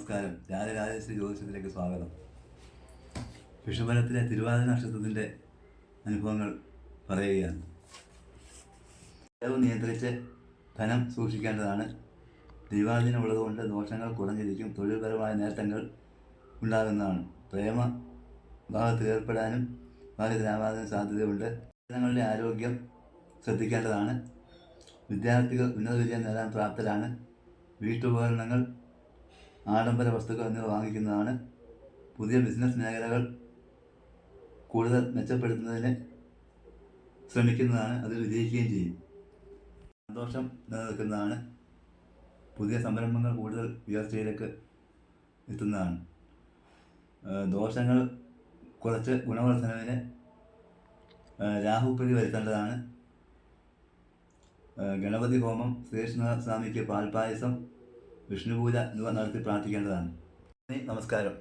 നമസ്കാരം. രാജരാജേശ്വരി ജ്യോതിഷത്തിലേക്ക് സ്വാഗതം. വിഷുബലത്തിലെ തിരുവാതിര നക്ഷത്രത്തിൻ്റെ അനുഭവങ്ങൾ പറയുകയാണ്. ചെലവ് നിയന്ത്രിച്ച് ധനം സൂക്ഷിക്കേണ്ടതാണ്. തിരുവാതിര ഉള്ളതുകൊണ്ട് ദോഷങ്ങൾ കുറഞ്ഞിരിക്കും. തൊഴിൽപരമായ നേട്ടങ്ങൾ ഉണ്ടാകുന്നതാണ്. പ്രേമ ഭാഗത്തിൽ ഏർപ്പെടാനും ഭാഗ്യത്തിലാവാനും സാധ്യതയുണ്ട്. ജനങ്ങളുടെ ആരോഗ്യം ശ്രദ്ധിക്കേണ്ടതാണ്. വിദ്യാർത്ഥികൾ ഉന്നത വിജയം നേടാൻ പ്രാപ്തരാണ്. വീട്ടുപകരണങ്ങൾ, ആഡംബര വസ്തുക്കൾ എന്നിവ വാങ്ങിക്കുന്നതാണ്. പുതിയ ബിസിനസ് മേഖലകൾ കൂടുതൽ മെച്ചപ്പെടുത്തുന്നതിന് ശ്രമിക്കുന്നതാണ്. അതിൽ വിജയിക്കുകയും ചെയ്യും. സന്തോഷം നിലനിൽക്കുന്നതാണ്. പുതിയ സംരംഭങ്ങൾ കൂടുതൽ ഉയർച്ചയിലേക്ക് എത്തുന്നതാണ്. ദോഷങ്ങൾ കുറച്ച് ഗുണവർദ്ധനവിന് രാഹുപ്രീതി വരുത്തേണ്ടതാണ്. ഗണപതി ഹോമം, ശ്രീകൃഷ്ണസ്വാമിക്ക് പാൽപായസം, വിഷ്ണുപൂജ എന്നിവ നടത്തി പ്രാർത്ഥിക്കേണ്ടതാണ്. നമസ്കാരം.